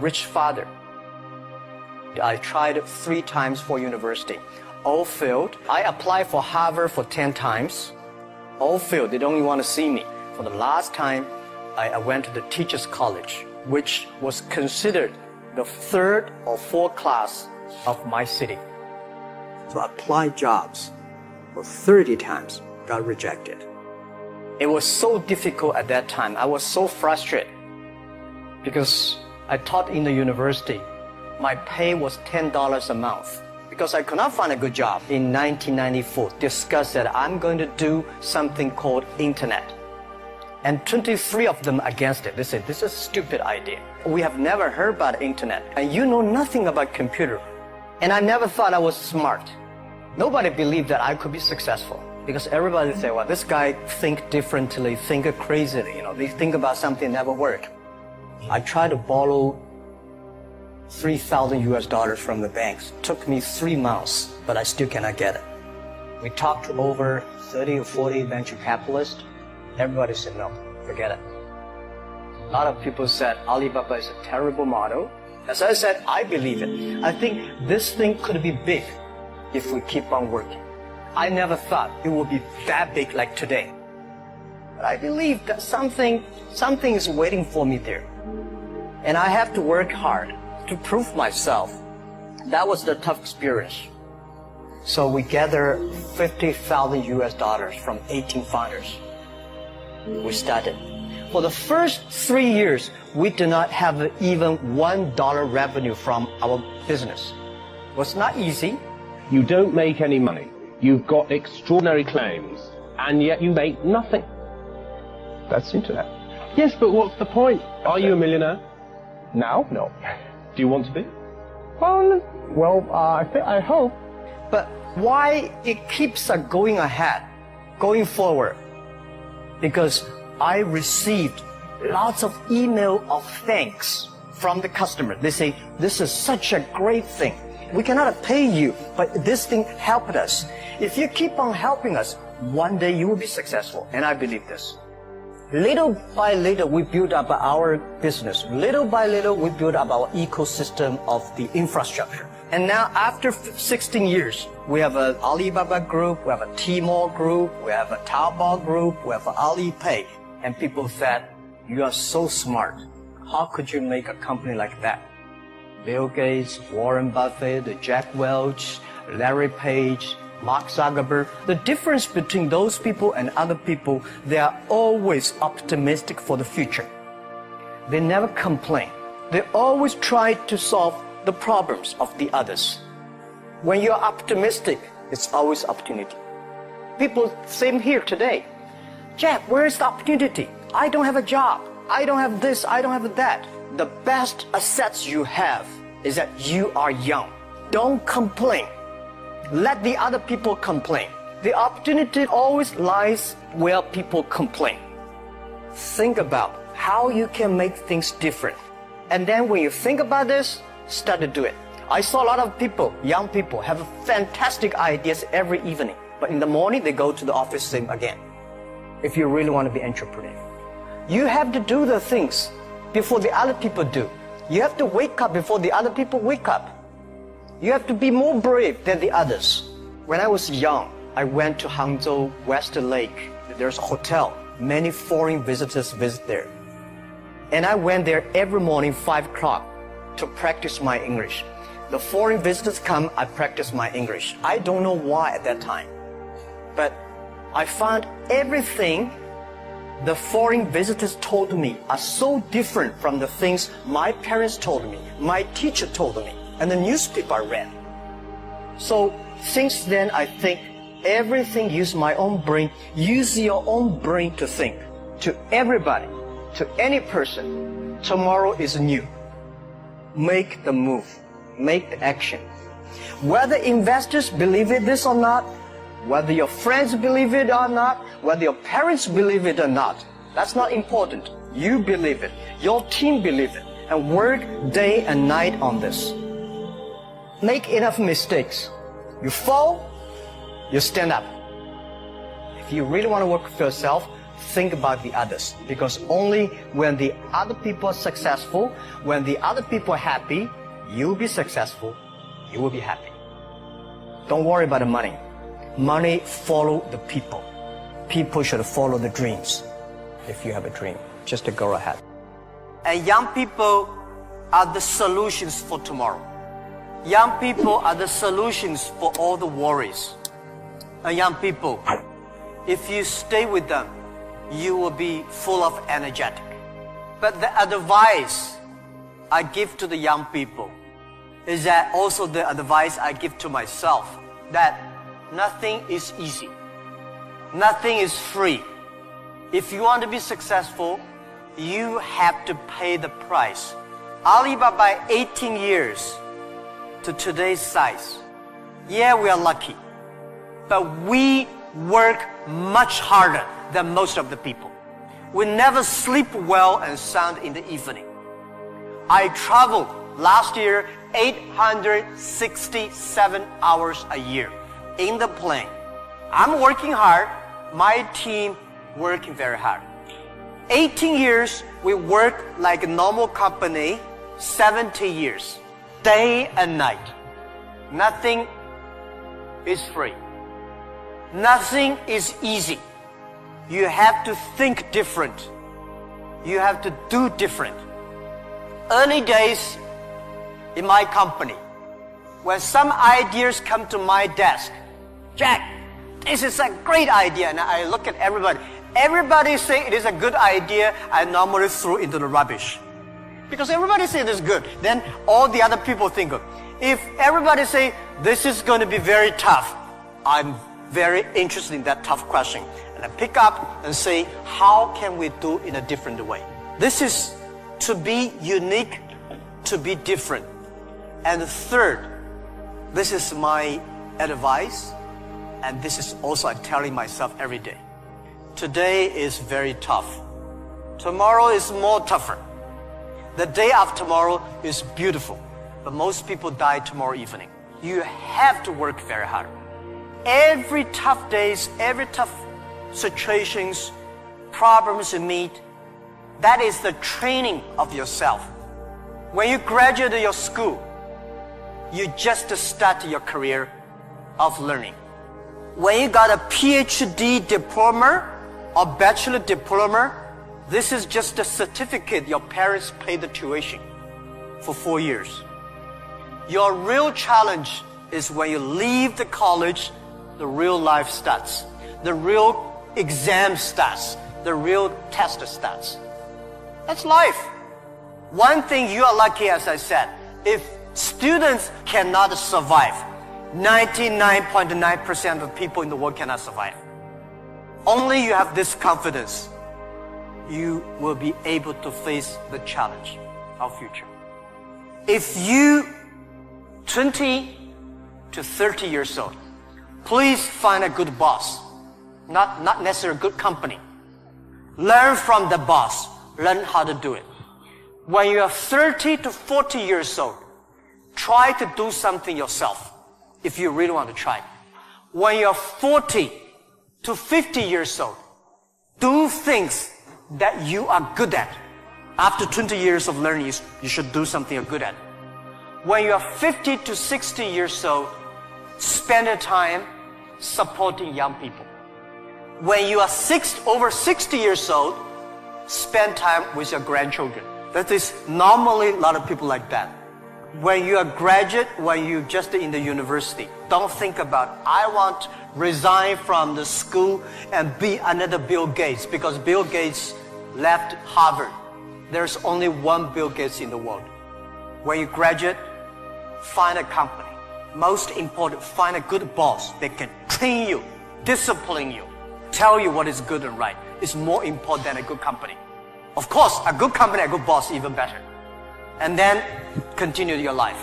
rich father. I tried 3 times for university. All failed. I applied for Harvard for 10 times. All failed. They don't even want to see me. For the last time, I went to the teachers college, which was considered the 3rd or 4th class of my city. So I applied jobs for 30 times, got rejected. It was so difficult at that time. I was so frustrated because I taught in the university. My pay was $10 a month because I could not find a good job. In 1994, discussed that I'm going to do something called internet. And 23 of them against it. They said, this is a stupid idea. We have never heard about internet and you know nothing about computer. And I never thought I was smart. Nobody believed that I could be successful because everybody said, well, this guy think differently, think crazily, they think about something never work. I tried to borrow $3,000 from the banks. Took me 3 months, but I still cannot get it. We talked to over 30 or 40 venture capitalists. Everybody said, no, forget it. A lot of people said Alibaba is a terrible model. As I said, I believe it. I think this thing could be big if we keep on working. I never thought it would be that big like today. But I believe that something is waiting for me there. And I have to work hard to prove myself. That was the tough experience. So we gathered $50,000 from 18 founders. We started. For the first 3 years, we did not have even $1 revenue from our business. It was not easy. You don't make any money. You've got extraordinary claims, and yet you make nothing. That's internet. Yes, but what's the point? Are you a millionaire? Now? No. Do you want to be? I hope. But why it keeps us going ahead, going forward? Because I received lots of email of thanks from the customer. They say, this is such a great thing. We cannot pay you, but this thing helped us. If you keep on helping us, one day you will be successful. And I believe this. Little by little, we build up our business. Little by little, we build up our ecosystem of the infrastructure. And now, after 16 years, we have an Alibaba Group, we have a Tmall Group, we have a Taobao Group, we have an Alipay. And people said, you are so smart. How could you make a company like that? Bill Gates, Warren Buffett, Jack Welch, Larry Page, Mark Zuckerberg. The difference between those people and other people, they are always optimistic for the future. They never complain. They always try to solve the problems of the others. When you're optimistic, it's always opportunity. People, same here today. Jack, where is the opportunity? I don't have a job. I don't have this, I don't have that. The best assets you have is that you are young. Don't complain. Let the other people complain. The opportunity always lies where people complain. Think about how you can make things different. And then when you think about this, start to do it. I saw a lot of people, young people, have fantastic ideas every evening. But in the morning, they go to the office same again. If you really want to be an entrepreneur, you have to do the things before the other people do. You have to wake up before the other people wake up. You have to be more brave than the others. When I was young, I went to Hangzhou West Lake. There's a hotel. Many foreign visitors visit there. And I went there every morning, 5 o'clock, to practice my English. The foreign visitors come, I practice my English. I don't know why at that time. But I found everything the foreign visitors told me are so different from the things my parents told me, my teacher told me, and the newspaper I read. So since then, I think everything use my own brain. Use your own brain to think. To everybody, to any person, tomorrow is new. Make the move. Make the action. Whether investors believe it this or not, whether your friends believe it or not, whether your parents believe it or not, that's not important. You believe it. Your team believe it. And work day and night on this. Make enough mistakes. You fall, you stand up. If you really want to work for yourself, think about the others, because only when the other people are successful, when the other people are happy, you'll be successful, you will be happy. Don't worry about the money. Money follow the people. People should follow the dreams. If you have a dream, just to go ahead. And young people are the solutions for tomorrow. Young people are the solutions for all the worries. And young people, if you stay with them, you will be full of energetic. But the advice I give to the young people is that also the advice I give to myself, that nothing is easy. Nothing is free. If you want to be successful, you have to pay the price. Alibaba 18 years to today's size. Yeah, we are lucky, but we work much harder than most of the people. We never sleep well and sound in the evening. I traveled last year 867 hours a year in the plane. I'm working hard, my team working very hard. 18 years, we work like a normal company, 70 years, day and night. Nothing is free. Nothing is easy. You have to think different. You have to do different. Early days in my company, when some ideas come to my desk, Jack, this is a great idea, and I look at everybody. Everybody say it is a good idea, I normally throw into the rubbish. Because everybody say it is good, then all the other people think of. If everybody say this is going to be very tough, I'm very interested in that tough question. And I pick up and say, how can we do in a different way? This is to be unique, to be different. And third, this is my advice, and this is also I'm telling myself every day. Today is very tough. Tomorrow is more tougher. The day after tomorrow is beautiful. But most people die tomorrow evening. You have to work very hard. Every tough days, every tough situations, problems you meet, that is the training of yourself. When you graduate your school, you just start your career of learning. When you got a PhD diploma or bachelor diploma, this is just a certificate your parents paid the tuition for 4 years. Your real challenge is when you leave the college, the real life starts. The real exam starts. The real test starts. That's life. One thing you are lucky, as I said, if students cannot survive, 99.9% of people in the world cannot survive. Only you have this confidence, you will be able to face the challenge of future. If you 20 to 30 years old, please find a good boss, not necessarily a good company. Learn from the boss, learn how to do it. When you are 30 to 40 years old, try to do something yourself if you really want to try. When you're 40 to 50 years old, do things that you are good at. After 20 years of learning, you should do something you're good at. When you are 50 to 60 years old, spend your time supporting young people. When you are over 60 years old, spend time with your grandchildren. That is normally a lot of people like that. When you are graduate, when you just in the university, don't think about, I want to resign from the school and be another Bill Gates, because Bill Gates left Harvard. There's only one Bill Gates in the world. When you graduate, find a company. Most important, find a good boss that can train you, discipline you, tell you what is good and right. It's more important than a good company. Of course, a good company, a good boss, even better. And then continue your life.